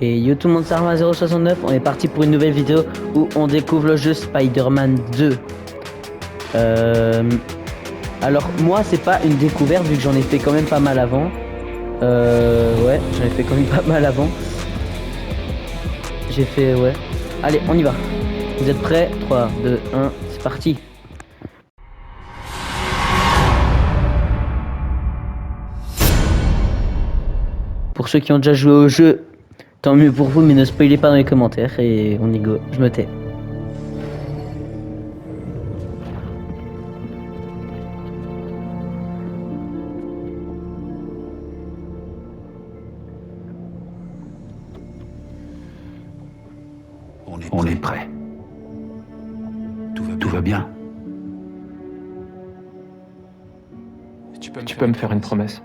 Et yo tout le monde, c'est Arma069, on est parti pour une nouvelle vidéo où on découvre le jeu Spider-Man 2. Alors moi c'est pas une découverte vu que j'en ai fait quand même pas mal avant. Ouais, j'en ai fait quand même pas mal avant. J'ai fait, ouais. Allez, on y va. Vous êtes prêts? 3, 2, 1, c'est parti. Pour ceux qui ont déjà joué au jeu, tant mieux pour vous, mais ne spoilez pas dans les commentaires et on y go. Je me tais. On est prêt. Tout va bien. Tu peux me faire une promesse.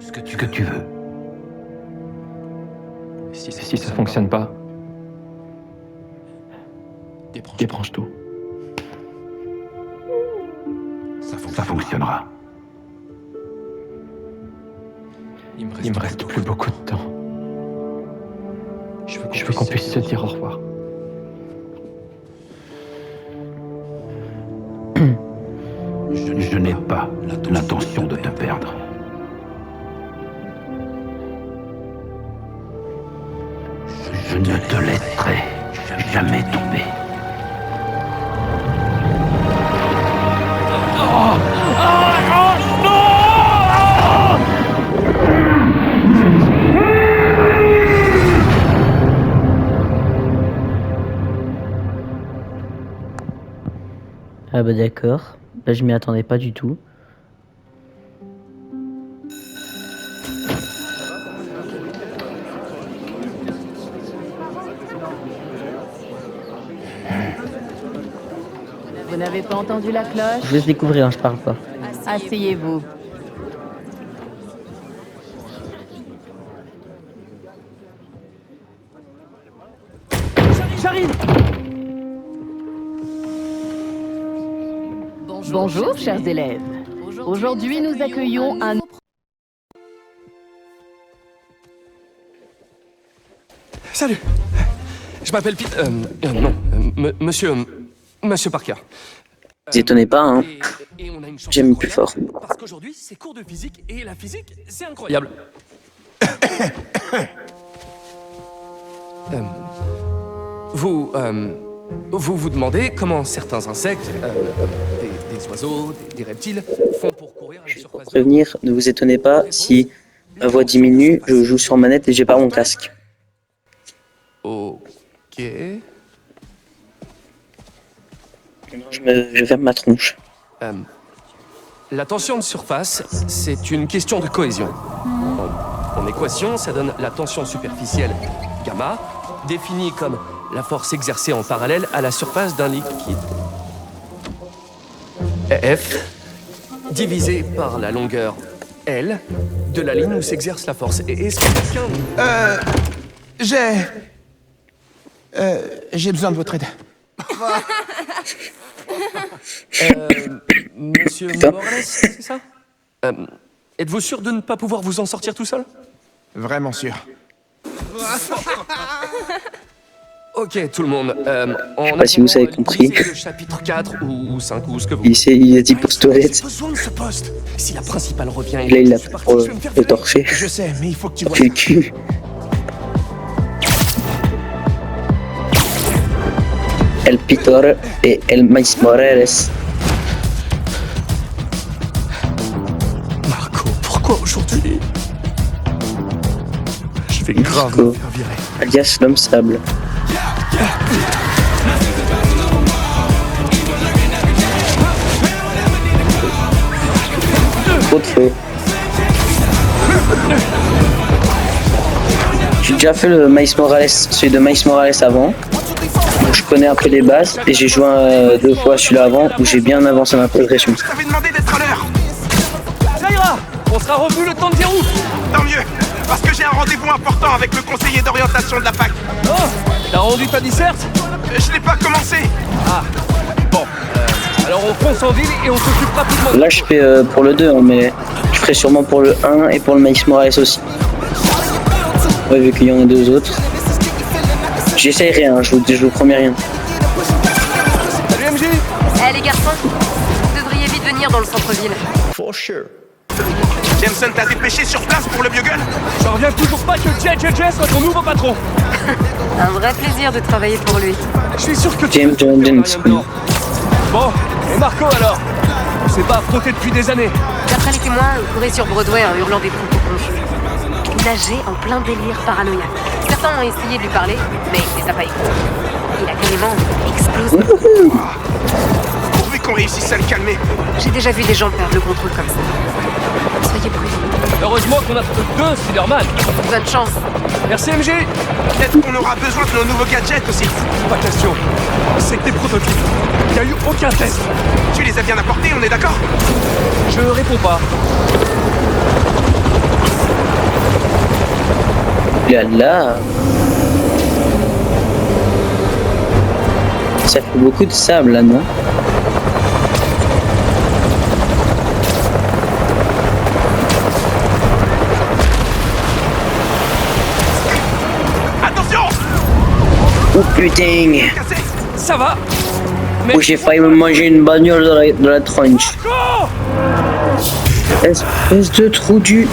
Ce que tu veux. Si ça fonctionne pas, débranche tout. Ça fonctionnera. Il me reste plus beaucoup de temps. Je veux qu'on puisse se dire au revoir. Je n'ai pas l'intention de te perdre. Je ne te laisserai jamais tomber. Ah bah d'accord, là je m'y attendais pas du tout. Vous n'avez pas entendu la cloche? Je laisse découvrir, hein, je parle pas. Asseyez-vous. J'arrive. Bonjour, chers élèves. Aujourd'hui, nous accueillons un... Salut. Je m'appelle Pete... Monsieur Parker. Vous étonnez pas, hein. Et on a une chance J'aime plus fort. incroyable, parce qu'aujourd'hui, c'est cours de physique, et la physique, c'est incroyable. Vous demandez comment certains insectes, des oiseaux, des reptiles, font pour courir à la surface de l'eau. Prévenir, ne vous étonnez pas si ma voix diminue, je joue sur manette et j'ai pas mon casque. Ok. Je ferme ma tronche. La tension de surface, c'est une question de cohésion. En équation, ça donne la tension superficielle, gamma, définie comme la force exercée en parallèle à la surface d'un liquide. F, divisé par la longueur L de la ligne où s'exerce la force. Et est-ce que quelqu'un... J'ai besoin de votre aide. Monsieur Putain. Morales, c'est ça? Êtes-vous sûr de ne pas pouvoir vous en sortir tout seul? Vraiment sûr. Ok, tout le monde. En sais pas si vous avez attendant, compris. lisez le chapitre 4 ou 5 ou ce que vous... Il a dit poste toilette. J'ai besoin de ce poste. Si la principale revient... Là il l'a je suis fait parti, pour je vais me faire le virer. torcher. Je sais, mais il faut que tu vois. Fait le cul. El Pitor et El Miles Morales. Marco, pourquoi aujourd'hui? Je vais grave me Marco, faire virer. alias l'homme sable. Trop de feu. J'ai déjà fait le Miles Morales, celui de Miles Morales avant. Donc je connais un peu les bases et j'ai joué 2 fois celui-là avant où j'ai bien avancé ma progression. Je t'avais demandé d'être à l'heure. Ça ira. On sera revenu le temps de dire où? Tant mieux, parce que j'ai un rendez-vous important avec le conseiller d'orientation de la fac. Oh, t'as rendu ta disserte? Je n'ai pas commencé. Bon, alors on fonce en ville et on s'occupe rapidement. Là je fais pour le 2 hein, mais je ferai sûrement pour le 1 et pour le Miles Morales aussi. Ouais, vu qu'il y en a deux autres. J'essaye rien, je vous promets rien. Salut MJ. Eh les garçons, vous devriez vite venir dans le centre-ville. Jameson t'a dépêché sur place pour le vieux gun? J'en reviens toujours pas que J.J. soit ton nouveau patron. Un vrai plaisir de travailler pour lui. Je suis sûr que tu James peux te dire Jones. Marion Blanc. Bon, et Marco alors? On s'est pas affronté depuis des années. D'après les témoins, il courait sur Broadway en hurlant des propos confus. Il nageait en plein délire paranoïaque. Certains ont essayé de lui parler, mais il les a pas écoutés. Il a carrément explosé. Pourvu qu'on réussisse à le calmer. J'ai déjà vu des gens perdre le contrôle comme ça. Soyez prudents. Heureusement qu'on a deux Spider-Man. Bonne chance. Merci MJ. Peut-être qu'on aura besoin de nos nouveaux gadgets aussi. Pas question. C'est que des prototypes. Il n'y a eu aucun test. Tu les as bien apportés, on est d'accord? Je réponds pas. Là. Ça fait beaucoup de sable là, non? Attention! Oh putain! Cassé! Ça va. Mais Oh, j'ai failli me manger une bagnole dans la tronche. Marco! Espèce de trou du...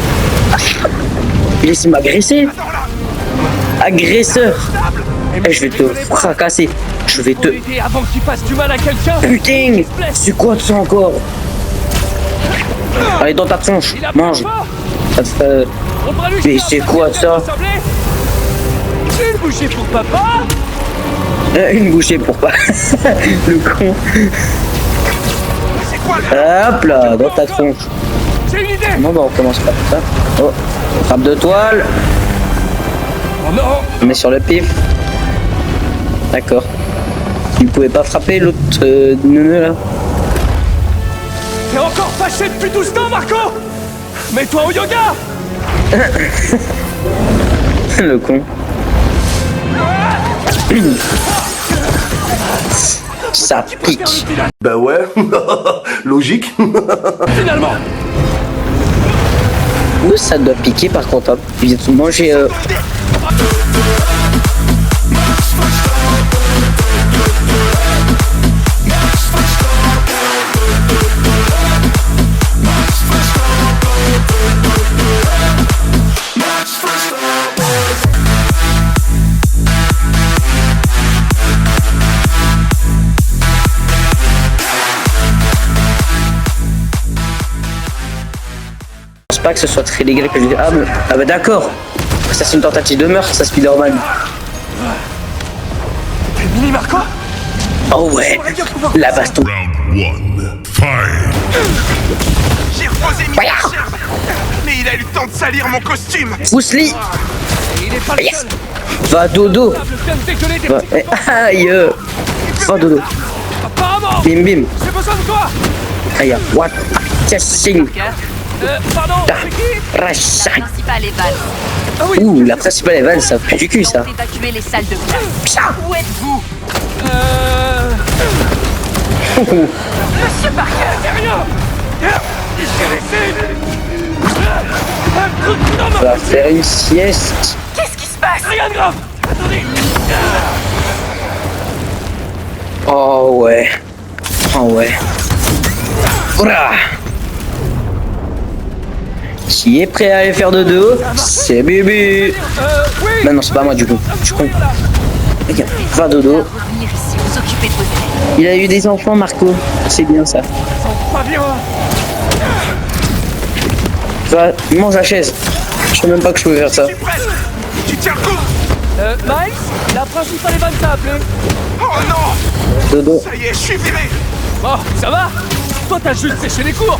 Laissez m'agresser. Attends là! Agresseur. Stable! Eh, je vais te fracasser. Je vais Faut te... l'aider avant qu'il fasse du mal à quelqu'un. Putain! C'est quoi ça encore? Allez, dans ta tronche. Il a Mange. pas. Ça te fait... On pourra lui Mais jeter un c'est paquet quoi de ça? ressemblés. Une bouchée pour papa. Une bouchée pour pas... Le con. C'est quoi là? Hop là, dans ta tronche. J'ai une idée. Non, bah on commence par ça. Oh, frappe de toile. Oh non. On met sur le pif. D'accord. Tu pouvais pas frapper l'autre neuneu là? T'es encore fâché depuis tout ce temps, Marco? Mets-toi au yoga. Le con. Ça pique. Ben ouais, logique. Finalement. Où ça doit piquer par contre? Vite manger. Je pense pas que ce soit très légal que je dise. Ah bah d'accord. Ça c'est une tentative de meurtre, ça Spider-Man. T'es mini Marco? Oh ouais. La baston. J'ai reposé une Fire. gerbe! Mais il a eu le temps de salir mon costume! Bruce Lee. Et il est pas le Yes. seul. Va dodo. Le vient de dégueuler des Va. petits Aïe. Va dodo. apparemment. Bim bim. J'ai besoin de toi. Aïe. What? Testing. Pardon, c'est qui? Rachat. La principale est Val. Ah oui. Ouh, la principale est Val, ça pue du cul ça. D'évacuer les salles de classe. Psa. Où êtes-vous? Monsieur Parker, c'est rien. Il s'est laissé. Un coup de On va faire une sieste. Qu'est-ce qui se passe? Rien de grave. Attendez. Oh ouais. Oh ouais. Voilà. Qui est prêt à aller faire de dos? C'est Bibi. Oui. Bah non, c'est pas moi du coup. Je suis con. Regarde, va dodo. Revenir ici, vous occuper de vos élèves. Il a eu des enfants, Marco. C'est bien ça. Sens pas bien. Va, mange la chaise. Je sais même pas que je pouvais faire ça. Je suis presque! Tu tiens le coup! Miles, la principale Evan t'a appelé. Oh non! Dodo. Ça y est, je suis viré! Bon, ça va? Toi, t'as juste séché les cours.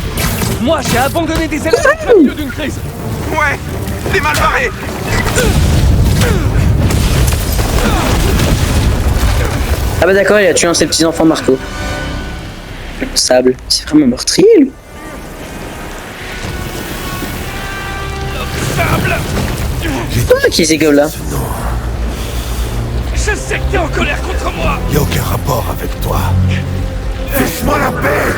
Moi, j'ai abandonné des élèves en plein milieu d'une crise. Ouais! T'es mal barré! Ah bah d'accord, il a tué un de ses petits-enfants, Marco. Sable. C'est vraiment meurtrier, lui. Ah, qui c'est comme là? Je sais que t'es en colère contre moi. Y a aucun rapport avec toi. Laisse-moi la paix.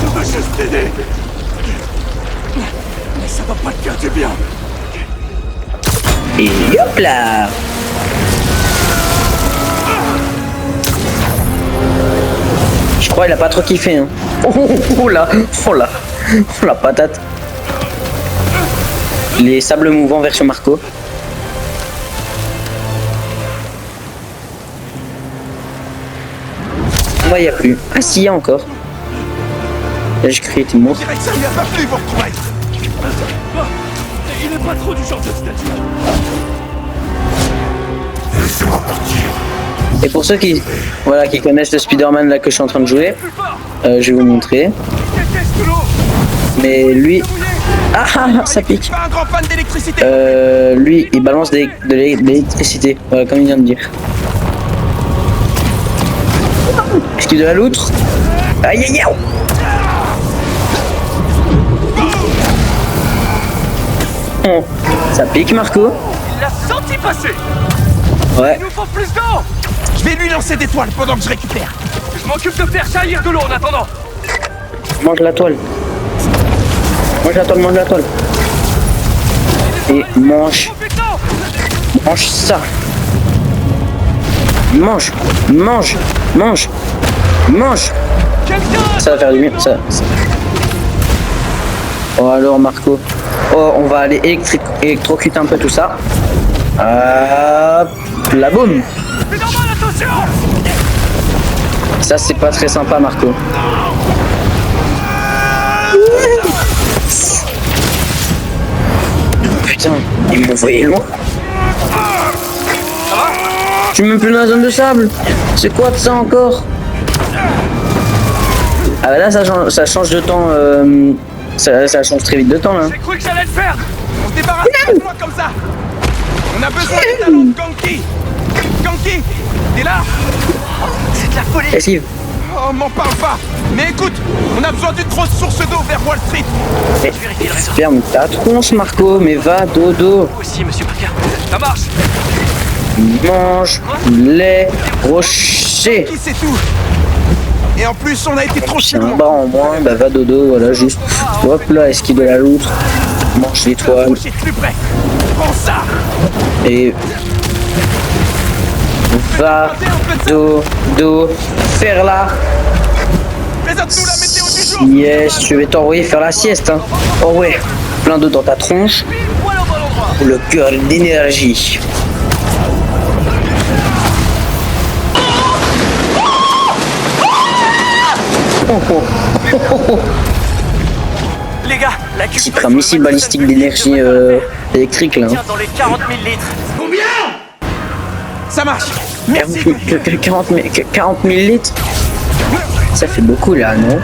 Je veux juste t'aider. Mais ça va pas te C'est bien. Et hop là. Je crois qu'il a pas trop kiffé. Hein. Oh là, oh là, oh la patate. Les sables mouvants version Marco. Là, il n'y a plus. Ah si, il y a encore. Là, j'ai cru qu'il était mort. Je dirais que ça lui a pas plu, vous retrouver. Il est pas trop du genre de statue. Laissez-moi partir. Et pour ceux qui, voilà, qui connaissent le Spider-Man là que je suis en train de jouer, je vais vous montrer. Mais lui, ça pique. Pas un grand fan d'électricité. Lui, il balance de l'électricité, voilà, comme il vient de dire. Esquive de la loutre. Aïe aïe aïe. Oh, ça pique, Marco. Il l'a senti passer. Ouais. Il nous faut plus d'eau. Je vais lui lancer des toiles pendant que je récupère. Je m'occupe de faire jaillir de l'eau en attendant. Mange la toile. Mange la toile, mange la toile. Et mange. Mange ça. Mange. Mange. Mange. Mange. Ça va faire du bien. Ça. Oh alors Marco. Oh, on va aller électrocuter un peu tout ça. La boum. Ça c'est pas très sympa Marco. Putain, ils m'ont envoyé loin. Je suis même plus dans la zone de sable. C'est quoi de ça encore? Ah bah là ça change de temps. Ça change très vite de temps là. J'ai cru que j'allais le faire. On se débarrasse pas de toi comme ça. On a besoin des talents de Ganki. Ganki, t'es là? C'est de la folie. Esquive. Oh, m'en parle pas. Mais écoute, on a besoin d'une grosse source d'eau vers Wall Street. Ferme ta tronche Marco, mais va dodo. Aussi, monsieur Parker. Ça marche. Mange les rochers. Qui c'est tout. Et en plus, on a été trop C'est chez un loin. bar en moins, bah va dodo, voilà juste. Hop là, esquive de la loutre. Mange l'étoile. Approchez de plus près. Prends ça. Et va dodo faire là. Présente-nous la météo du jour. Yes, je vais t'envoyer faire la sieste. Hein. Oh ouais, plein d'eau dans ta tronche. Voilà au bon endroit. Pour le cœur d'énergie. Les gars, la J'ai pris un missile balistique d'énergie électrique là. Hein. dans les 40 000 litres. Combien? Ça marche. Merci. 40 000 litres. Ça fait beaucoup là, non?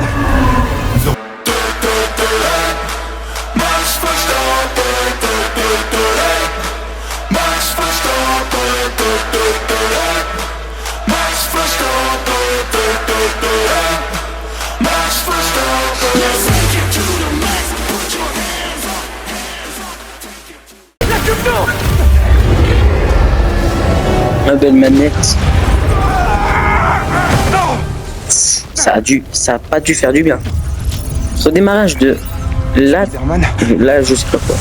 Ma belle manette. Ça a pas dû faire du bien. Redémarrage de là, je sais pas quoi.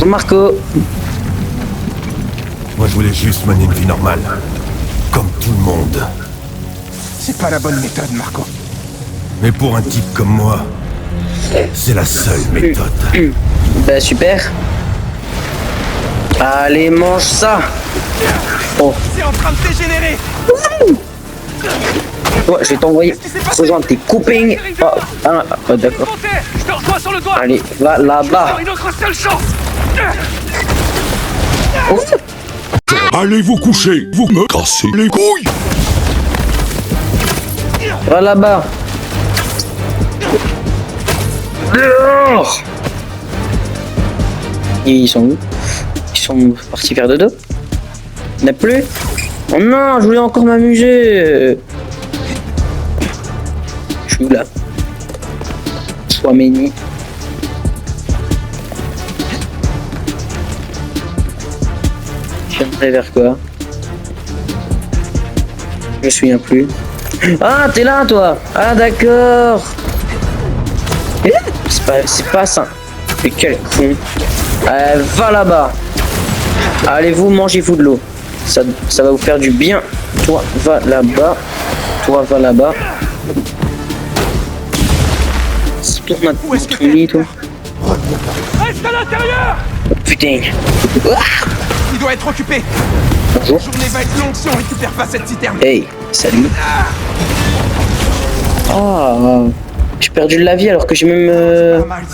Marco. Moi, je voulais juste mener une vie normale. Comme tout le monde. C'est pas la bonne méthode, Marco. Mais pour un type comme moi, c'est la seule méthode. Bah super. Allez, mange ça. Oh. C'est en train de dégénérer. Ouais, je vais t'envoyer rejoindre tes copains. Oh, d'accord. Je te reçois sur le doigt. Allez, va là-bas. Une autre seule chance. Oh. Allez vous coucher, vous me cassez les couilles. Va là-bas. Dehors. Et ils sont où? Ils sont partis faire dodo? Il n'y en a plus? Oh non, je voulais encore m'amuser. Je suis où là? Chouameni. J'aimerais vers quoi? Je me souviens plus. Ah, t'es là toi? Ah d'accord. C'est pas ça. Mais quel con. Va là-bas. Allez-vous, mangez-vous de l'eau. Ça va vous faire du bien. Toi, va là-bas. Toi, va là-bas. C'est pour Où est-ce que notre lit, toi. Reste à l'intérieur! Putain. Il doit être occupé. Bonjour. La journée va être longue si on récupère pas cette citerne. Hey, salut. Ah, j'ai perdu de la vie alors que j'ai même... Ah, Miles.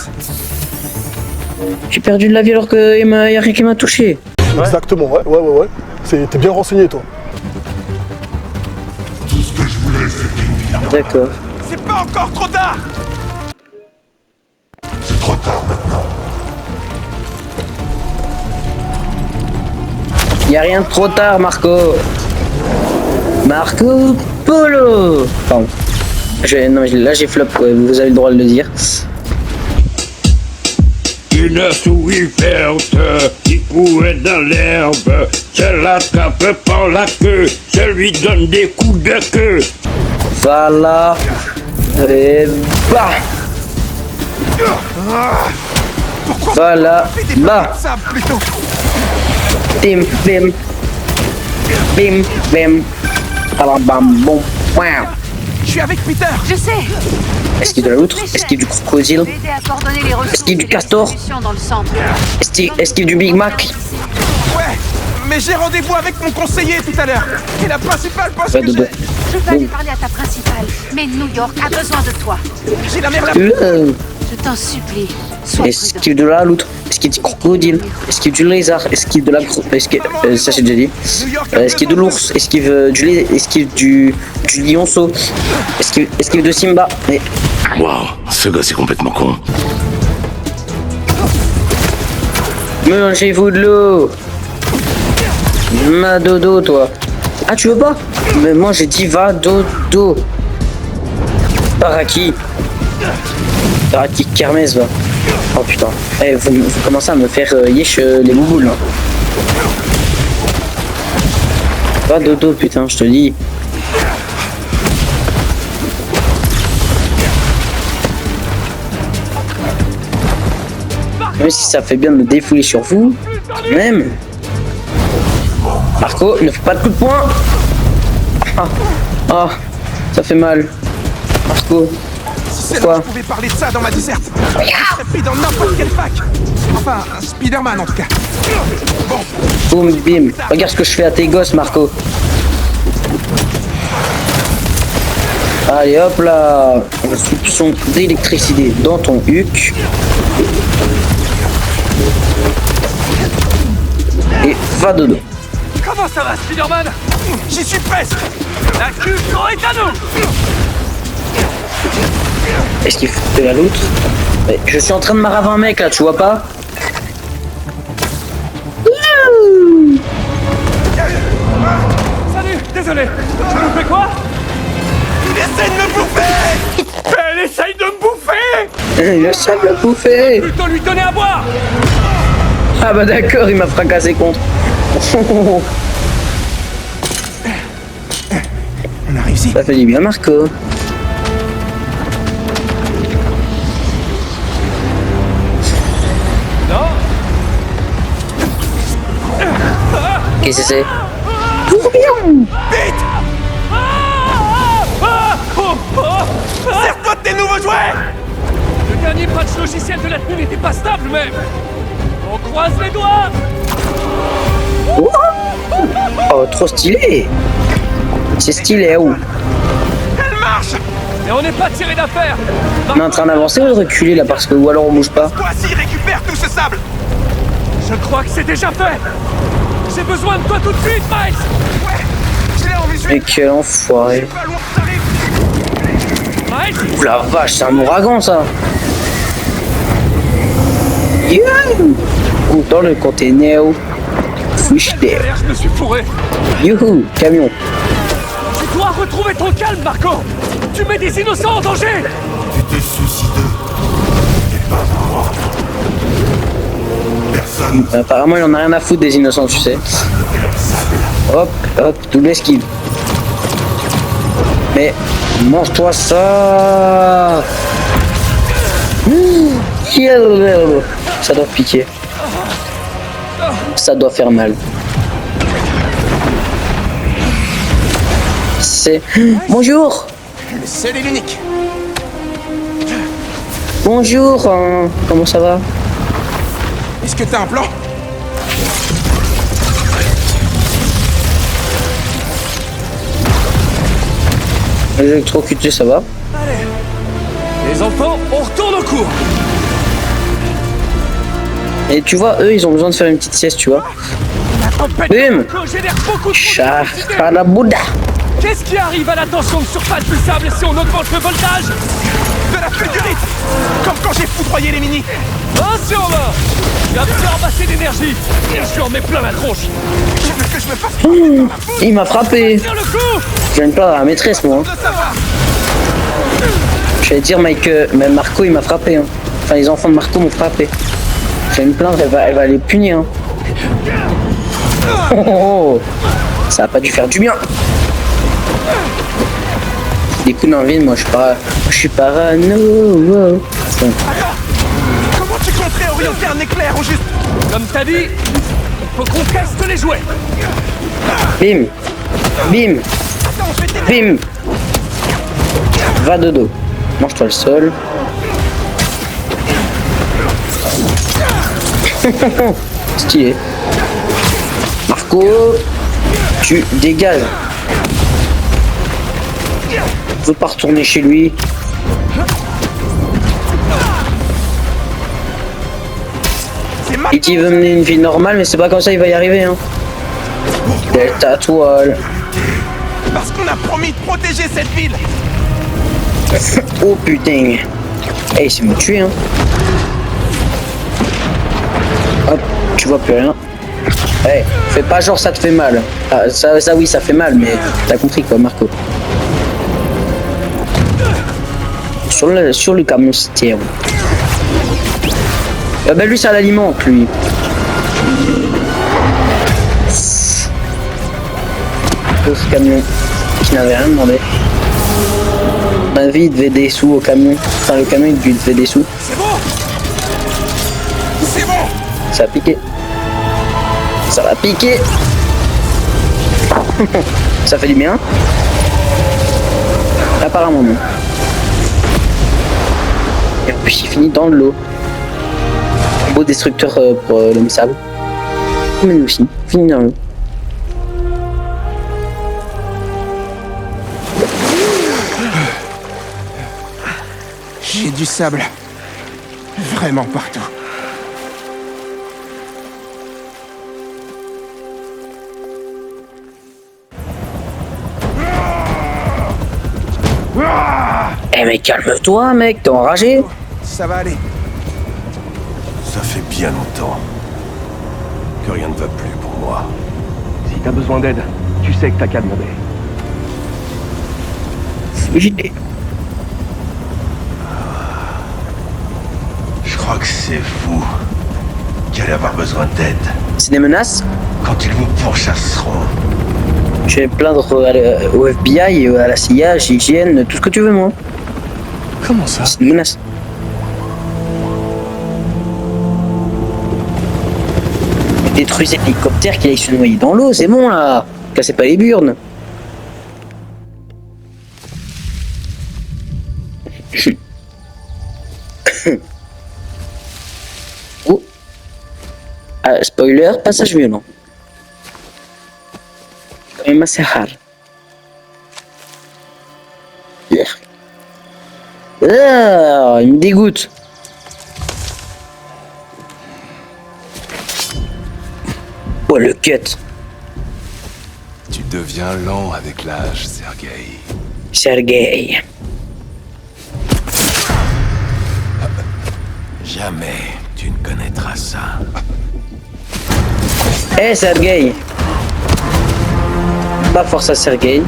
J'ai perdu de la vie alors que y a rien qui m'a touché. Exactement, ouais. T'es bien renseigné, toi. D'accord. C'est pas encore trop tard! C'est trop tard maintenant. Y a rien de trop tard, Marco. Marco Polo. Pardon. Non, mais là j'ai flop, ouais, vous avez le droit de le dire. Une souris verte qui courait dans l'herbe, je l'attrape par la queue, je lui donne des coups de queue. Voilà. Et bah. Voilà. Bah. Ça, plutôt. Bim, bim. Bim, bim. Alors, bam, bon. Wow. Je suis avec Peter. Je sais. Est-ce qu'il y a de la loutre? Est-ce qu'il y a du crocodile? Aider à coordonner les ressources. Est-ce qu'il y a du castor? Dans le centre. Est-ce qu'il y a du Big Mac? Ouais, mais j'ai rendez-vous avec mon conseiller tout à l'heure. Et la principale poste Ouais, que dodo. Je vais aller parler à ta principale. Mais New York a besoin de toi. j'ai la mère la... Je t'en supplie. Sois Est-ce prudent. qu'il y a de la loutre? Est-ce qu'il y a du crocodile? Est-ce qu'il y a du lézard? Est-ce qu'il y a de la est-ce que ça j'ai déjà dit. Est-ce qu'il y a de l'ours? Est-ce qu'il y a du lait? Est-ce qu'il y a du lionceau? Est-ce qu'il y a de Simba? Mais Waouh, ce gars c'est complètement con. mangez-vous de l'eau. Ma dodo, toi. Ah, tu veux pas? Mais moi j'ai dit va dodo. Paraki. Paraki Kermesse, va. Oh putain. Eh, vous commencez à me faire yesh les bouboules, là. Va dodo, putain, je te dis. Même si ça fait bien de me défouler sur vous, quand même. Marco, ne fais pas de coup de poing. Ah, ça fait mal. Marco, Si c'est là quoi? que je pouvais parler de ça dans ma disserte. Je serais pris dans n'importe quelle fac. Enfin, un Spider-Man en tout cas. Bon, boum, bim. Regarde ce que je fais à tes gosses, Marco. Allez, hop là. Un soupçon d'électricité dans ton huc. Et va dodo. comment ça va, Spider-Man? J'y suis presque. La culture est à nous. Est-ce qu'il faut de la loutre? Mais je suis en train de m'araver un mec là, tu vois pas? Salut, désolé. Tu nous fais quoi? Il essaie de me bouffer. Elle essaye de me bouffer. Le chat l'a bouffé. Plutôt lui donner à boire. Ah bah d'accord, il m'a fracassé contre. On a réussi. Ça fait du bien, Marco. Non. Qu'est-ce que c'est? Vite. Sers-toi de tes nouveaux jouets. Le dernier patch logiciel de la tenue n'était pas stable, mais... On croise les doigts. Oh, trop stylé. C'est stylé, où? Elle marche. Et on n'est pas tiré d'affaire. On est en train d'avancer ou de reculer là parce que ou alors on bouge pas? Voici, récupère tout ce sable. Je crois que c'est déjà fait. J'ai besoin de toi tout de suite, Miles. Ouais, je l'ai en visuel. Mais quel enfoiré. Pas loin, t'arrives. Miles. Ouh la vache, c'est un ouragan ça. Youhou. Ou dans le container. Fish there. Derrière, je me suis fourré. Youhou, camion. Tu dois retrouver ton calme, Marco. Tu mets des innocents en danger. Tu t'es suicidé. Et pas moi. Personne. Apparemment il en a rien à foutre des innocents, tu sais. Hop, hop, double esquive. Mais mange-toi ça. Ça doit piquer. Ça doit faire mal. C'est... Bonjour. Le seul et l'unique. Bonjour, comment ça va? Est-ce que t'as un plan? Électrocuté, ça va? Allez, les enfants, on retourne au cours. Et tu vois, eux, ils ont besoin de faire une petite sieste, tu vois. Bim! Génère beaucoup de Chakalabouda! Qu'est-ce qui arrive à la tension de surface du sable si on augmente le voltage? De la fulgurite. Comme quand j'ai foudroyé les mini. Un sur 20. J'absorbe assez d'énergie et je lui en mets plein la tronche. Tu veux que je me fasse Il m'a frappé! Tiens le coup. Je viens de plaindre à la maîtresse, moi. de savoir? Je vais dire, Mike, même Marco, il m'a frappé. Hein. Enfin, les enfants de Marco m'ont frappé. Je vais me plaindre, elle va les punir. Hein. Oh, oh, oh. Ça a pas dû faire du bien. Des coups dans le vide, moi je suis parano. Bon. Comment tu compterais orienter un éclair au juste? Comme t'as dit, faut qu'on teste les jouets. Bim. Bim. Bim. Va de dos. Mange-toi le sol. Stylé. Marco, tu dégages. Je veux pas retourner chez lui. Et qui veut mener une vie normale, mais c'est pas comme ça il va y arriver. Hein. Delta toile. Parce qu'on a promis de protéger cette ville. Oh putain. Eh, c'est me tuer, hein. Hop, tu vois plus rien. Eh, fais pas genre ça te fait mal. Ah, ça oui, ça fait mal, mais t'as compris quoi, Marco. Sur le camion citerne. Bah lui, ça l'alimente, lui. Ce camion qui n'avait rien demandé. Ma vie, il devait des sous au camion. Enfin, le camion, il devait des sous. C'est bon. C'est bon. Ça a piqué. Ça va piquer. Ça fait du bien. Apparemment non. Et en plus il finit dans l'eau. Beau destructeur pour l'homme sable. Mais nous aussi, finit dans l'eau. J'ai du sable. Vraiment partout. Eh mais calme-toi mec, t'es enragé. Ça va aller. Ça fait bien longtemps que rien ne va plus pour moi. Si t'as besoin d'aide, tu sais que t'as qu'à demander. Je crois que c'est vous qui allez avoir besoin d'aide C'est des menaces. quand ils vous pourchasseront. Je vais me plaindre au FBI, à la CIA, à l'hygiène, tout ce que tu veux moi. Comment ça? C'est une menace. Détruisez l'hélicoptère qui aille se noyer dans l'eau, c'est bon là. Cassez pas les burnes. Oh. Ah, spoiler, passage violent. Quand même assez rare. Ah, il me dégoûte. Oh le cut. Tu deviens lent avec l'âge, Sergueï. Sergueï. Jamais tu ne connaîtras ça. Eh Sergueï. Pas force à Sergueï.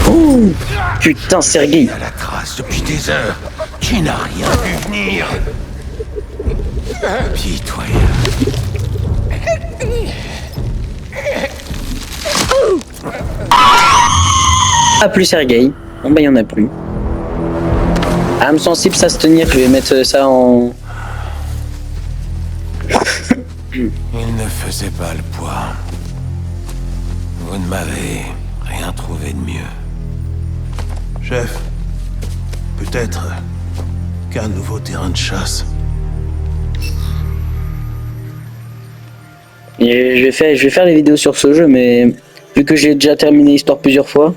Oh, putain Sergueï. À la trace depuis des heures. Tu n'as rien vu venir. Pitoyable. Ah plus Sergueï. Bon bah y'en a plus. Âme sensible, ça se tenir. Je vais mettre ça en. Il ne faisait pas le poids. Vous ne m'avez rien trouvé de mieux. Chef, peut-être qu'un nouveau terrain de chasse. Et je vais faire des vidéos sur ce jeu, mais vu que j'ai déjà terminé l'histoire plusieurs fois,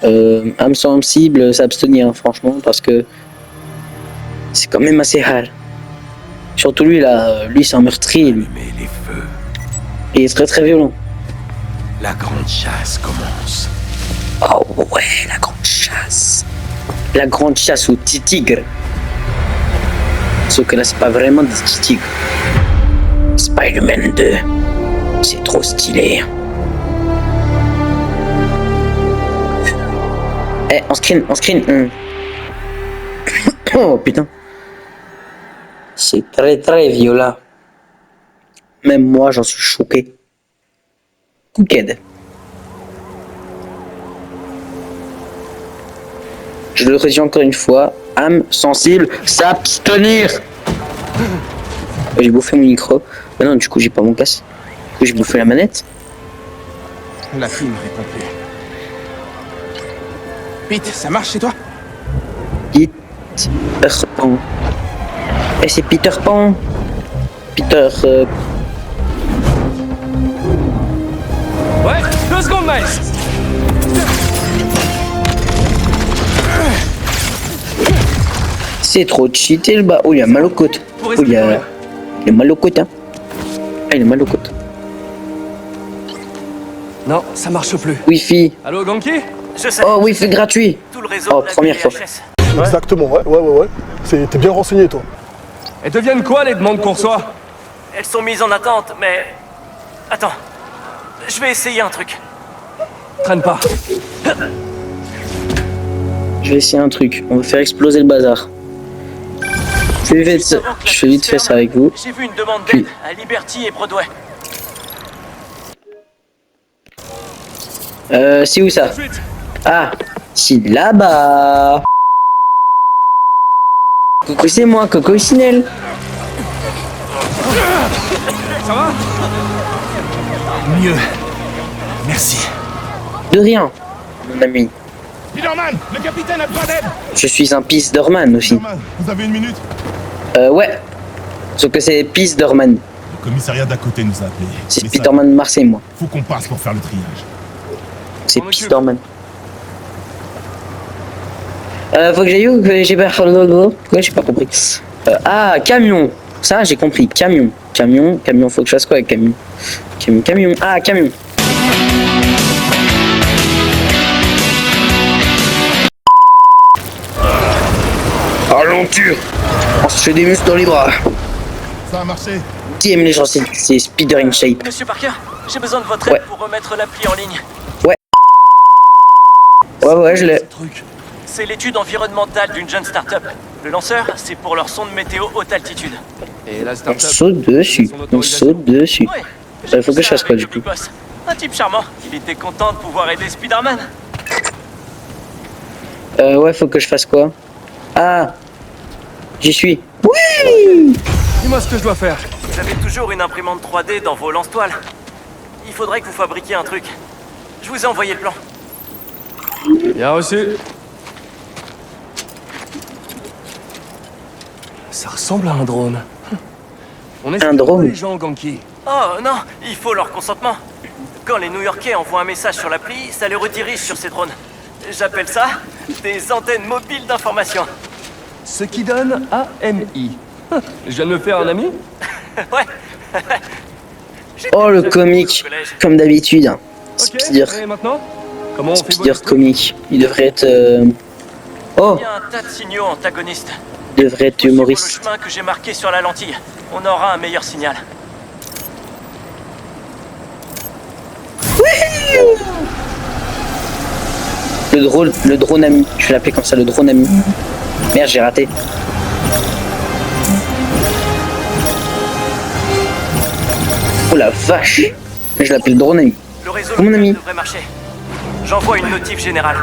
âme sensible, s'abstenir, franchement, parce que c'est quand même assez hard. Surtout lui là, lui c'est un meurtrier. Lui. Allumez les feux. Il est très très violent. La grande chasse commence. Oh ouais, la grande chasse. La grande chasse aux petits tigres. Sauf que là c'est pas vraiment des petits tigres. Spider-Man 2. C'est trop stylé. Eh, en screen. Oh putain. C'est très très violent. Même moi j'en suis choqué. Cooked. Je le redis encore une fois, âme sensible, s'abstenir. J'ai bouffé mon micro. Mais non, du coup j'ai pas mon casque. Du coup j'ai bouffé la manette. La fille ne répond plus. Pete, ça marche chez toi? Peter Pan. Et c'est Peter Pan. Peter. Ouais, 2 secondes, Miles. C'est trop cheaté le bas. Oh, il a mal aux côtes. Oh, il a mal aux côtes, hein. Ah, il a mal aux côtes. Non, ça marche plus. Wi-Fi. Allô, Ganki? Je sais. Oh, Wi-Fi gratuit. Tout le réseau Oh, de la première fois. VHS. Exactement, ouais. T'es bien renseigné, toi. Elles deviennent quoi les demandes qu'on reçoit? Elles sont mises en attente, mais... Attends. Je vais essayer un truc. Traîne pas. Je vais essayer un truc. On va faire exploser le bazar. Je fais vite fait ça avec vous. J'ai vu une demande d'aide à Liberty et Broadway. C'est où ça? Ah, si là-bas. Coucou, c'est moi, Coco Sinel. Ça va? Mieux. Merci. De rien, mon ami. Spider-Man, le capitaine a besoin d'aide. Je suis un Peace-Dorman aussi. Spider-Man, vous avez une minute? Ouais. Sauf que c'est Peace-Dorman. Le commissariat d'à côté nous a appelés. C'est Mais Spider-Man de Marseille, moi. faut qu'on passe pour faire le triage. C'est Peace-Dorman. Faut que j'aille où? J'ai pas... Ouais, j'ai pas compris. Camion. Ça, j'ai compris. Camion. Camion, faut que je fasse quoi avec camion? Camion. Ah, camion. Aventure. On se fait des muscles dans les bras. Ça a marché. TM les gens, c'est Spider in shape. Monsieur Parker, j'ai besoin de votre aide pour remettre l'appli en ligne. Ouais, je l'ai. C'est l'étude environnementale d'une jeune start-up. Le lanceur, c'est pour leur sonde météo haute altitude. Et la On start-up, saute dessus. Ouais. Il faut que je fasse quoi du coup? Un type charmant. Il était content de pouvoir aider Spider-Man. Ouais, faut que je fasse quoi? Ah, j'y suis. Oui. Dis-moi ce que je dois faire. Vous avez toujours une imprimante 3D dans vos lance-toiles. Il faudrait que vous fabriquiez un truc. Je vous ai envoyé le plan. Bien reçu. Ça ressemble à un drone. On est Un drone. les gens, Ganki. Oh non, il faut leur consentement. Quand les New-Yorkais envoient un message sur l'appli, ça les redirige sur ces drones. J'appelle ça des antennes mobiles d'information. Ce qui donne AMI. Je viens de me faire un ami? Ouais. Oh, le comique, comme d'habitude. Ok, Spider. et maintenant? Comment on fait Spider votre truc? comique. Il devrait être. Oh, Il y a un tas de signaux antagonistes. il devrait être Suivez le humoriste. chemin que j'ai marqué sur la lentille. On aura un meilleur signal. Le drone ami. Je vais l'appeler comme ça, le drone ami. Merde, j'ai raté. Oh la vache. Je l'appelle drone ami. Le réseau Mon ami. devrait marcher. J'envoie une notif générale.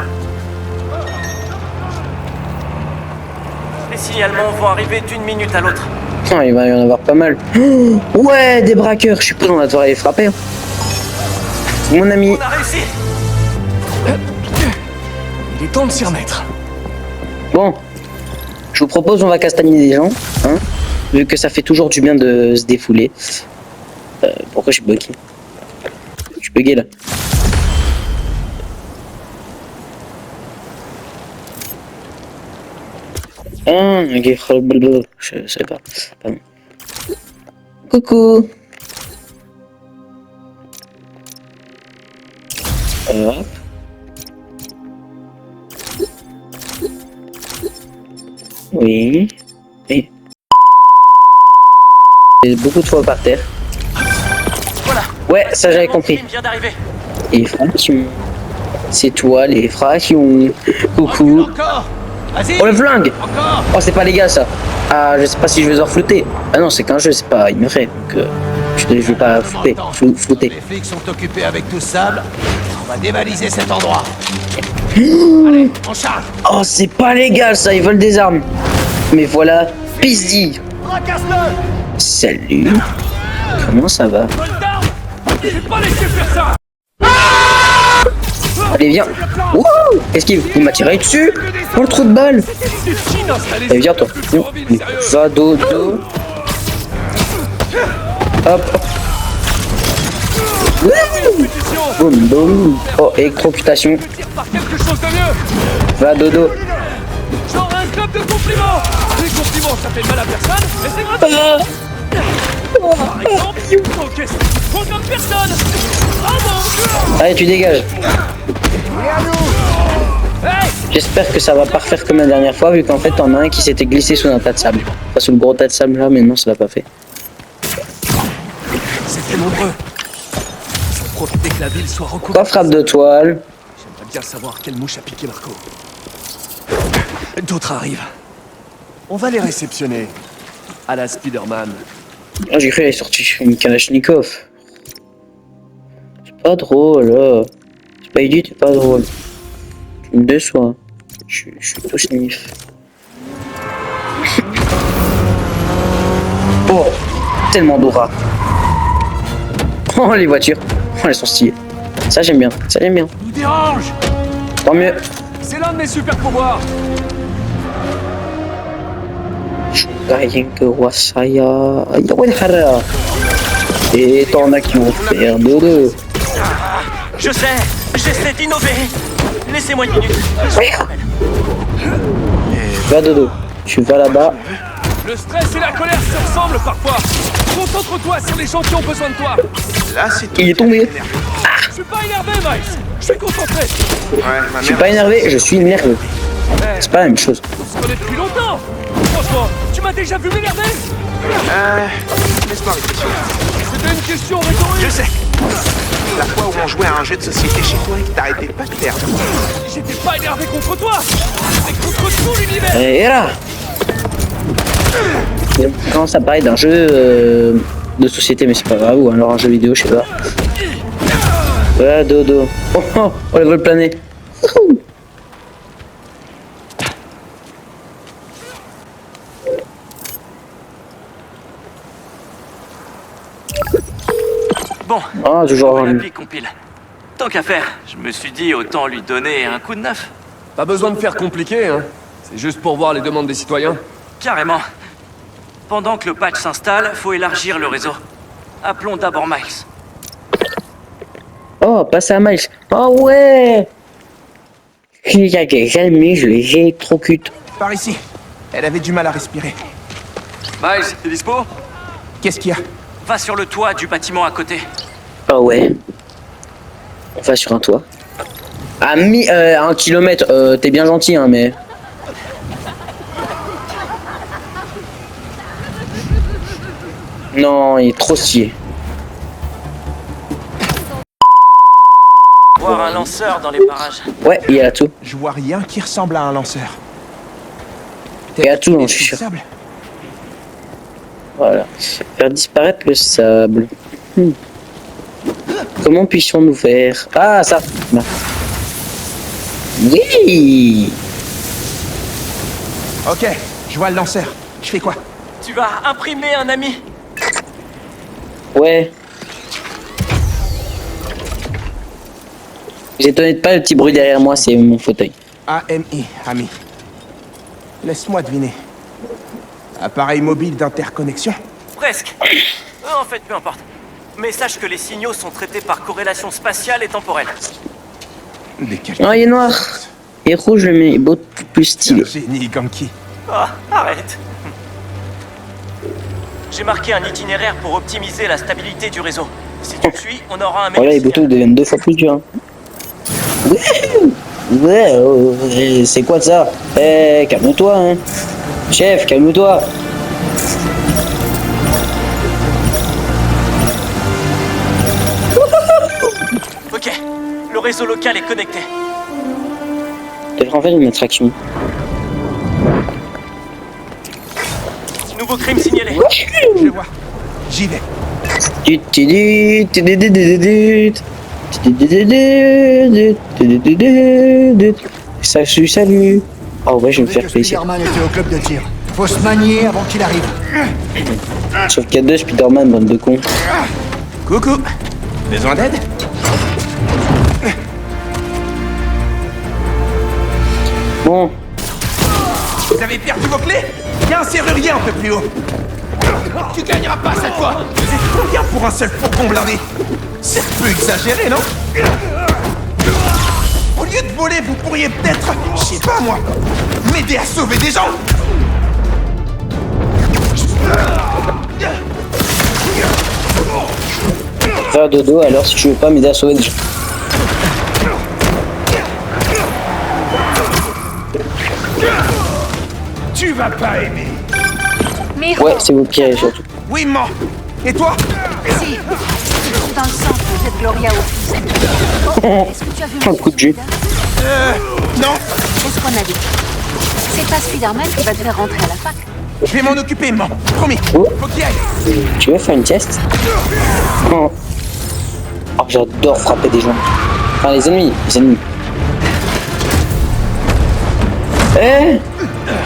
Les signalements vont arriver d'une minute à l'autre. Putain, il va y en avoir pas mal. Oh, ouais, des braqueurs. Je suppose on va devoir les frapper. Hein. Mon ami. On a réussi. Il est temps de s'y remettre. Bon. Je vous propose, on va castagner des gens. Hein, vu que ça fait toujours du bien de se défouler. Pourquoi je suis bugué? Je suis bugué là. Ah, ok, je sais pas. Pardon. Coucou. Hop. Oui. Et. Et beaucoup de fois par terre. Voilà. Ouais, ça j'avais compris. Vient d'arriver. Et fractions. C'est toi les fractions. Coucou. Oh le flingue. Oh c'est pas légal ça. Ah je sais pas si je vais en flouter. Ah non c'est qu'un jeu, c'est pas ignoré. Donc je vais pas flouter. Flouter. Les flics sont occupés avec tout ce sable. On va dévaliser cet endroit. Allez, on charge. Oh c'est pas légal ça, ils veulent des armes. Mais voilà, Pizdi. Salut. Comment ça va? Allez viens. Wouh. Esquive, il m'a tiré dessus. Oh le trou de balle. Allez viens toi. Va dodo. Hop. Boum boum. Oh électrocutation. Va dodo. Genre un club de compliments. Les compliments ça fait mal à personne, mais c'est gratuit. Par exemple, qu'est-ce que prends comme personne. Ah bon. Allez tu dégages. J'espère que ça va pas refaire comme la dernière fois, vu qu'en fait t'en as un qui s'était glissé sous un tas de sable. Pas sous le gros tas de sable là, mais non ça l'a pas fait. C'était nombreux. Il faut profiter que la ville soit recouverte. Quoi frappe de toile? J'aimerais bien savoir quelle mouche a piqué Marco. D'autres arrivent. On va les réceptionner. À la Spider-Man. Ah, j'ai cru qu'elle est sortie une Kalachnikov. C'est pas drôle là. C'est pas idiot, c'est pas drôle. Tu me déçois. Je suis tout sniff. Oh, tellement d'aura. Oh les voitures. Oh elles sont stylées. Ça j'aime bien, ça j'aime bien. Nous dérange. Tant mieux. C'est l'un de mes super pouvoirs. Et t'en as qui vont faire dodo. Je sais, j'essaie d'innover. Laissez-moi une minute. Va dodo. Tu vas là-bas. Le stress et la colère se ressemblent parfois. Concentre-toi sur les gens qui ont besoin de toi. Là, c'est Il est tombé. Je suis pas énervé, Miles. Je suis concentré. Je suis pas énervé, je suis nerveux. C'est pas la même chose. On se connaît depuis longtemps. Franchement, tu m'as déjà vu m'énerver. Laisse-moi réfléchir. C'était une question rhétorique. Je sais. La fois où on jouait à un jeu de société chez toi et que t'arrêtais pas de perdre. J'étais pas énervé contre toi. C'est contre tout l'univers. Et là. Quand ça paraît d'un jeu de société, mais c'est pas grave, ou alors un jeu vidéo, je sais pas. Ouais, dodo. Oh, oh, on les vole planer. Bon, Ah, toujours un. l'appli compile. Tant qu'à faire, je me suis dit autant lui donner un coup de neuf. Pas besoin de faire compliqué, hein. C'est juste pour voir les demandes des citoyens. Carrément. Pendant que le patch s'installe, faut élargir le réseau. Appelons d'abord Miles. Oh, passe à Miles. Oh ouais. Jamais je les électrocute. Par ici. Elle avait du mal à respirer. Miles, t'es dispo? Qu'est-ce qu'il y a? Va sur le toit du bâtiment à côté. Ah ouais. On va sur un toit. À 1 kilomètre, t'es bien gentil, hein, mais. Non, il est trop stylé. Voir un lanceur dans les parages. Ouais, il y a tout. Je vois rien qui ressemble à un lanceur. Il y a tout, je suis sûr. Voilà. Faire disparaître le sable. Comment puissions-nous faire? Ah, ça. Oui. Ok, Je vois le lanceur. Je fais quoi? Tu vas imprimer un ami. Ouais. Vous étonnez pas le petit bruit derrière moi, c'est mon fauteuil. AMI, ami. Laisse-moi deviner. Appareil mobile d'interconnexion? Presque. En fait, peu importe. Mais sache que les signaux sont traités par corrélation spatiale et temporelle. Non, il est noir. Et rouge, mais il est beaucoup plus stylé. Génie, Ganki. Ah, arrête. J'ai marqué un itinéraire pour optimiser la stabilité du réseau. Si tu me suis, on aura un meilleur Voilà, les signal. boutons deviennent 2 fois plus durs. Ouais, c'est quoi ça? Eh, calme-toi, hein. Chef, calme-toi. Ok, le réseau local est connecté. Devrait en faire une attraction. Nouveau crime signalé. Je vois. J'y vais. Salut. Oh ouais, je vais me faire plaisir. Spider-Man était au club de tir. Faut se manier avant qu'il arrive. Sauf qu'il y a 2 Spider-Man, bande de cons. Coucou. Besoin d'aide? Bon, Vous avez perdu vos clés? Il y a un serrurier un peu plus haut. Tu gagneras pas cette fois. C'est combien pour un seul fourgon blindé? C'est un peu exagéré, non? Au lieu de voler, vous pourriez peut-être, je sais pas moi, m'aider à sauver des gens. faire dodo alors si tu veux pas m'aider à sauver des gens. Tu vas pas aimer. Ouais, c'est vous qui surtout. Oui, maman. Et toi? Si. Je trouve dans le centre de cette Gloria Office. Oh, est-ce que tu as vu Un coup de jus. Non. Qu'est-ce qu'on a dit? C'est pas Spider-Man qui va te faire rentrer à la fac. Je vais m'en occuper, maman. Promis. Oh. Faut qu'il aille. Tu veux faire une test? Oh, oh j'adore frapper des gens. Enfin, les ennemis. Eh,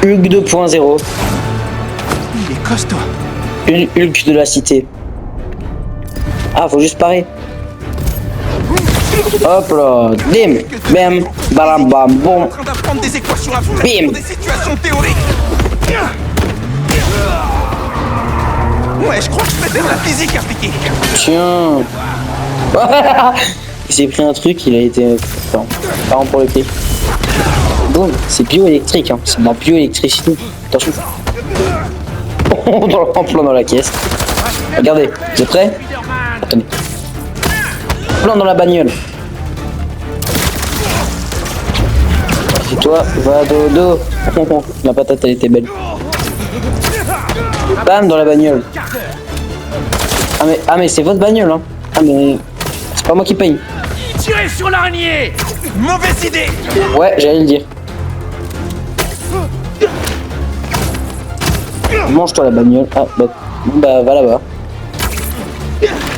Hulk 2.0. Il est costaud. Hulk de la cité. Ah, faut juste parer. Hop là, dim, bam, balam bam, En bon. train d'apprendre des équations à fond Bim. pour des situations théoriques. Ouais, je crois que je préfère la physique appliquée. Tiens. Il s'est pris un truc, il a été... Enfin, pardon pour le clip. Boum, c'est bioélectrique, hein. C'est de la bioélectricité. Attention. En plein dans la caisse. Regardez, vous êtes prêts? Attendez. Plein dans la bagnole. Et toi, va dodo. La patate, elle était belle. Bam, dans la bagnole. Ah mais c'est votre bagnole, hein. Ah mais c'est pas moi qui paye. Tirez sur l'araignée. Mauvaise idée. Ouais, j'allais le dire. Mange-toi la bagnole. Ah bah, bon, bah va là-bas.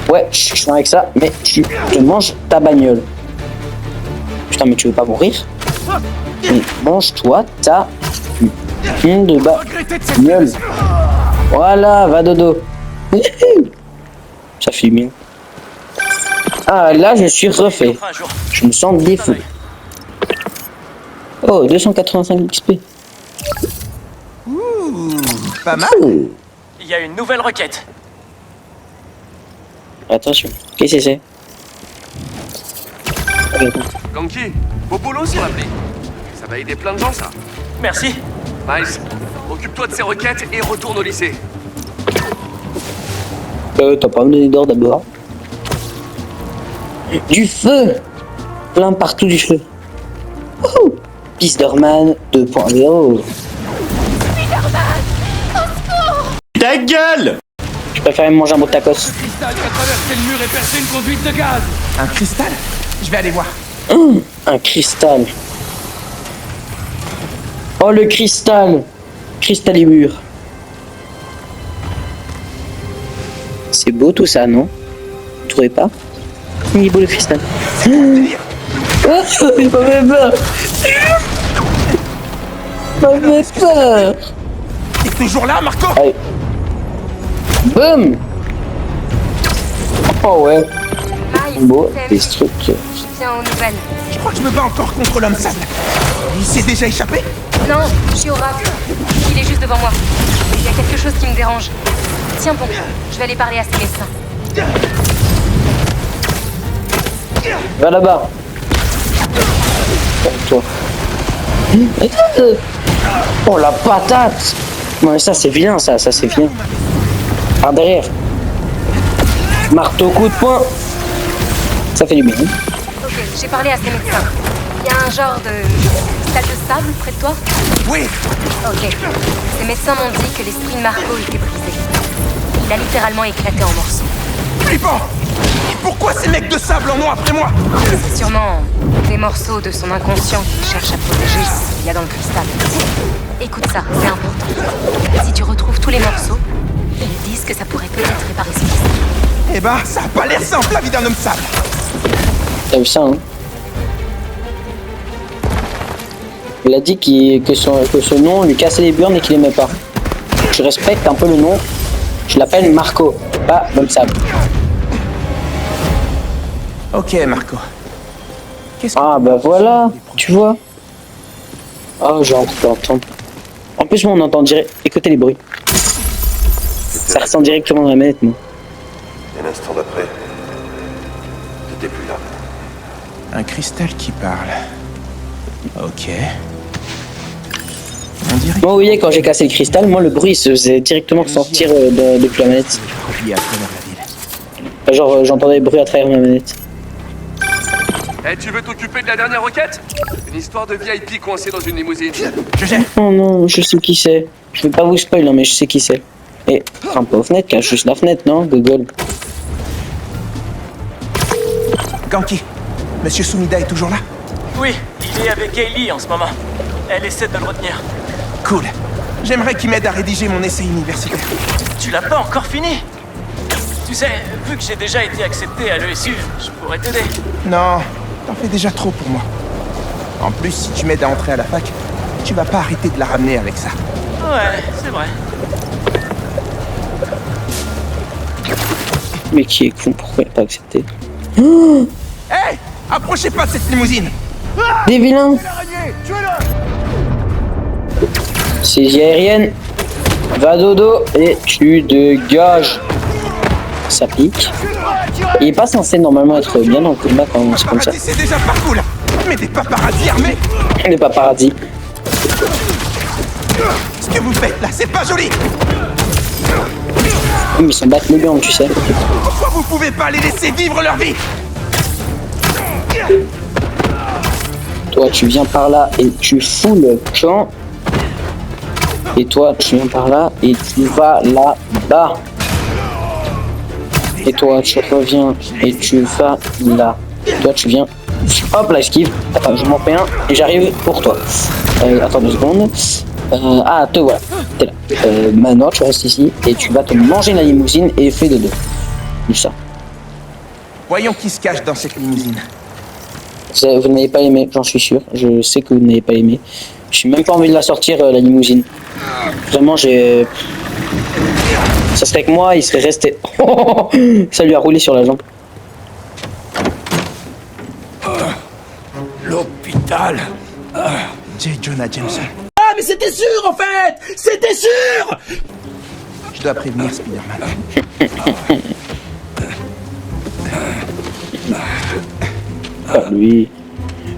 Ouais, je suis avec ça, mais tu manges ta bagnole. Putain, mais tu veux pas mourir? Mais mange-toi ta de bagnole. Voilà, va dodo. Ça fait bien. Ah, là, je suis refait. Je me sens défaut. Oh, 285 XP. Pas mal. Il y a une nouvelle requête. Attention, qu'est-ce que c'est? Ganki, beau boulot sur l'appli. Ça va aider plein de gens, ça. Merci. Miles, occupe-toi de ces requêtes et retourne au lycée. T'as pas me donné d'or d'abord. Du feu! Plein partout du feu. Wouhou! Spider-Man 2.0. Ta gueule! Je préfère manger un bout de tacos. Cristal qui a traversé le mur et percé une conduite de gaz. Un cristal? Je vais aller voir. Un cristal. Oh le cristal! Cristallimur. C'est beau tout ça, non? Vous trouvez pas? Il est beau le cristal. Oh, il m'a fait peur! Il m'a fait peur! T'es toujours là, Marco? Allez. Boum. Oh ouais. Beau, destructeur. Je tiens aux nouvelles. Je crois que je me bats encore contre l'homme sable. Il s'est déjà échappé? Non, je suis au rat. Il est juste devant moi. Il y a quelque chose qui me dérange. Tiens bon, je vais aller parler à ces médecins. Va là-bas. Toi. Oh la patate. Non mais ça c'est vilain, ça c'est vilain. Par derrière. Marteau, coup de poing. Ça fait du bien. Ok, j'ai parlé à ces médecins. Il y a un genre de salle de sable près de toi? Oui. Ok. Ces médecins m'ont dit que l'esprit de Marco était brisé. Il a littéralement éclaté en morceaux. Flippant! Pourquoi ces mecs de sable en ont après moi? C'est sûrement des morceaux de son inconscient qu'il cherche à protéger ce qu'il y a dans le cristal. Écoute ça, c'est important. Si tu retrouves tous les morceaux, ils disent que ça pourrait peut-être réparer ce cristal. Eh ben, ça a pas l'air simple la vie d'un homme sable. T'as vu ça, hein? Il a dit que ce nom lui cassait les burnes et qu'il aimait pas. Je respecte un peu le nom. Je l'appelle Marco, pas l'homme sable. Ok, Marco. Ah bah voilà, tu vois. Oh, j'ai envie d'entendre. En plus, moi, on entend direct. Écoutez les bruits. Ça ressent directement dans la manette, moi. Et l'instant d'après, t'étais plus là. Un cristal qui parle. Ok. On dirait. Moi, vous voyez, quand j'ai cassé le cristal, moi, le bruit se faisait directement ressortir depuis la manette. Propillé à travers la ville. Genre, j'entendais les bruits à travers ma manette. Eh, tu veux t'occuper de la dernière requête? Une histoire de VIP coincée dans une limousine. Je gère. Oh non, je sais qui c'est. Je vais pas vous spoil, non, mais je sais qui c'est. Et un peu aux fenêtres, cache juste la fenêtre, non, Google. Ganki, Monsieur Sumida est toujours là? Oui, il est avec Hailey en ce moment. Elle essaie de le retenir. Cool. J'aimerais qu'il m'aide à rédiger mon essai universitaire. Tu l'as pas encore fini? Tu sais, vu que j'ai déjà été accepté à l'ESU, je pourrais t'aider. Non, t'en fais déjà trop pour moi. En plus, si tu m'aides à entrer à la fac, tu vas pas arrêter de la ramener avec ça. Ouais, c'est vrai. Mais qui est con, pourquoi il a pas accepté? Hey! Approchez pas de cette limousine! Des vilains! Saisie aérienne, va dodo et tu dégages. Ça pique. Il est pas censé normalement être bien dans le combat quand c'est comme ça. C'est déjà pas cool! Mais des paparazzis armés! Des paparazzis. Ce que vous faites là, c'est pas joli! Mais ils s'en battent les burnes, tu sais. Pourquoi vous pouvez pas les laisser vivre leur vie? Toi, tu viens par là et tu fous le camp. Et toi, tu viens par là et tu vas là-bas. Et toi, tu reviens et tu vas là. Et toi, tu viens. Hop, là, esquive. Attends, je m'en fais un et j'arrive pour toi. Attends 2 secondes. Ah, te voilà. T'es là. Maintenant, tu restes ici et tu vas te manger la limousine et fais dodo. Juste ça. Voyons qui se cache dans cette limousine. Vous n'avez pas aimé, j'en suis sûr. Je sais que vous n'avez pas aimé. Je suis même pas envie de la sortir, la limousine. Vraiment, j'ai... Ça serait que moi, il serait resté... Ça lui a roulé sur la jambe. L'hôpital. J. Jonah Jameson. Ah, mais c'était sûr, en fait! C'était sûr! Je dois prévenir Spider-Man. Ah, lui...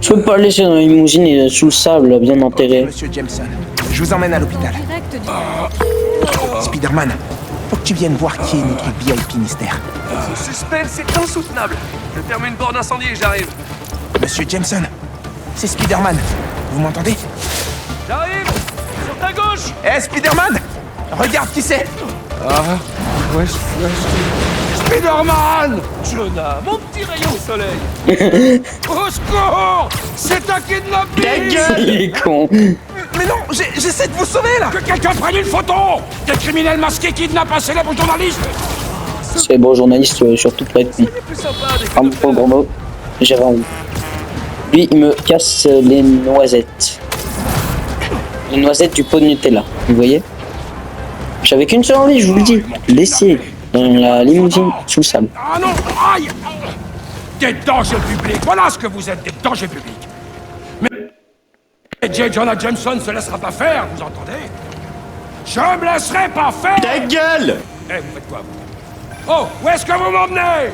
Je peux pas le laisser dans la limousine, il est sous le sable, bien enterré. Monsieur Jameson, je vous emmène à l'hôpital. Spider-Man, faut que tu viennes voir qui est notre VIP mystère. Ce suspense est insoutenable. Je ferme une borne incendie et j'arrive. Monsieur Jameson, c'est Spider-Man. Vous m'entendez? J'arrive! Sur ta gauche! Hé, Spider-Man! Regarde qui c'est! Ah, ouais. Spider-Man! Jonah, mon petit rayon de soleil! Au secours! C'est un kidnapping! Il est con! Mais non, j'essaie de vous sauver là! Que quelqu'un prenne une photo! Des criminels masqués kidnappent un célèbre journaliste! C'est bon journaliste, surtout pour être con. Un peu gros mot, j'avais envie. Lui, il me casse les noisettes. Les noisettes du pot de Nutella, vous voyez? J'avais qu'une seule envie, je vous le dis. Laissez dans la limousine sous le sable. Ah non, aïe! Des dangers publics, voilà ce que vous êtes, des dangers publics. Mais J. Jonah Jameson se laissera pas faire, vous entendez? Je me laisserai pas faire! Ta gueule! Eh, vous faites quoi, vous? Oh, où est-ce que vous m'emmenez?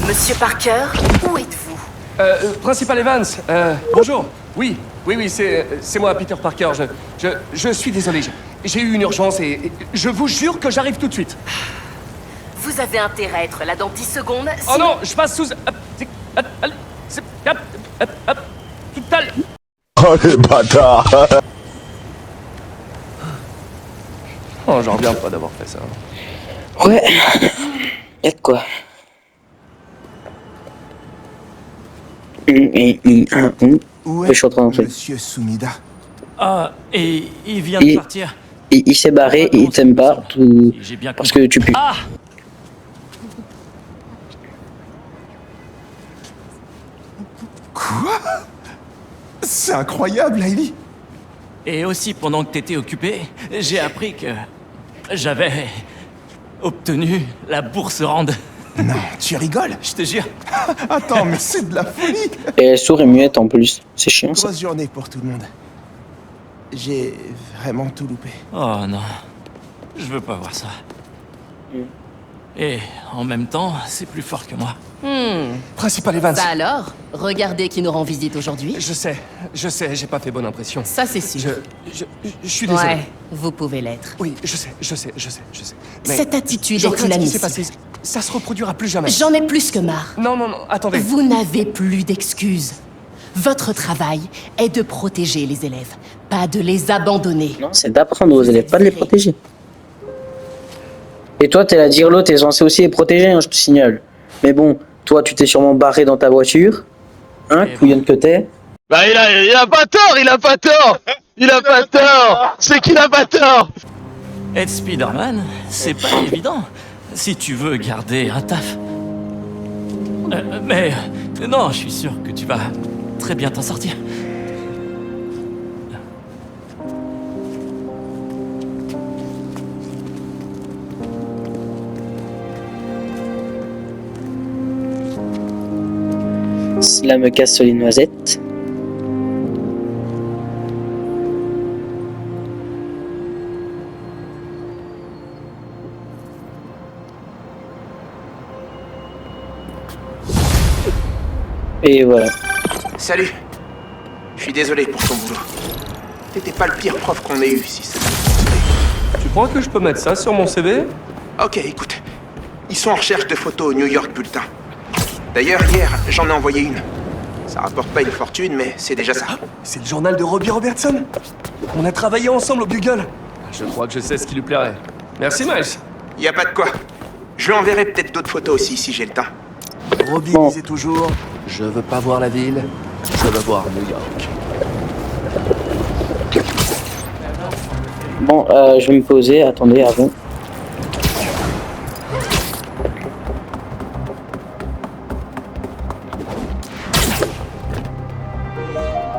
Monsieur Parker, où êtes-vous? Principal Evans, bonjour. Oui, c'est moi, Peter Parker. Je suis désolé, j'ai eu une urgence et je vous jure que j'arrive tout de suite. Vous avez intérêt à être là dans 10 secondes. Oh non, je passe sous... Tout à l'heure. Oh les bâtards. Oh, j'en reviens pas d'avoir fait ça. Ouais. Y'a de quoi. Où Je suis en train de Monsieur Sumida? Ah, et il vient de partir. Il s'est barré, il t'aime pas, tout... J'ai bien parce que tu pues. Ah! Quoi? C'est incroyable, Hailey. Et aussi, pendant que t'étais occupé, j'ai appris que j'avais obtenu la bourse Rand. Non, tu rigoles? Je te jure. Attends, mais c'est de la folie. Et elle sourd et muette en plus. C'est chiant ça. Grosse journée pour tout le monde. J'ai vraiment tout loupé. Oh non, je veux pas voir ça. Et en même temps, c'est plus fort que moi. Principal Evans. Ça alors? Regardez qui nous rend visite aujourd'hui. Je sais, j'ai pas fait bonne impression. Ça c'est sûr. Je suis désolé. Ouais, vous pouvez l'être. Oui, je sais. Mais Cette attitude je est regrette ce qui s'est inadmissible. passé. Ça se reproduira plus jamais. J'en ai plus que marre. Non, attendez. Vous n'avez plus d'excuses. Votre travail est de protéger les élèves, pas de les abandonner. Non, c'est d'apprendre aux élèves, pas de les protéger. Et toi, t'es la dirlo, t'es censé aussi les protéger, hein, je te signale. Mais bon, toi, tu t'es sûrement barré dans ta voiture. Hein, couillonne que t'es. Bah il a pas tort, il a pas tort! Il a pas tort! C'est qu'il a pas tort! Être Spider-Man, c'est pas évident si tu veux garder un taf. Mais non, je suis sûr que tu vas très bien t'en sortir. Cela me casse sur les noisettes. Et voilà. Salut. Je suis désolé pour ton boulot. T'étais pas le pire prof qu'on ait eu, si ça. Tu crois que je peux mettre ça sur mon CV? Ok, écoute. Ils sont en recherche de photos au New York Bulletin. D'ailleurs, hier, j'en ai envoyé une. Ça rapporte pas une fortune, mais c'est déjà ça. C'est le journal de Robbie Robertson. On a travaillé ensemble au Bugle. Je crois que je sais ce qui lui plairait. Merci, Miles. Y a pas de quoi. Je lui enverrai peut-être d'autres photos aussi, si j'ai le temps. Robbie disait toujours, je veux pas voir la ville, je veux voir New York. Bon, je vais me poser, attendez, avant.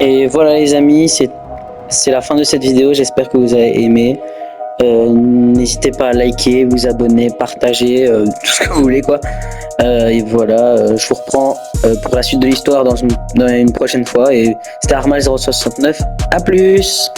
Et voilà les amis, c'est la fin de cette vidéo, j'espère que vous avez aimé. N'hésitez pas à liker, vous abonner, partager, tout ce que vous voulez quoi. Et voilà, je vous reprends pour la suite de l'histoire dans une prochaine fois. Et c'était Armal069, à plus.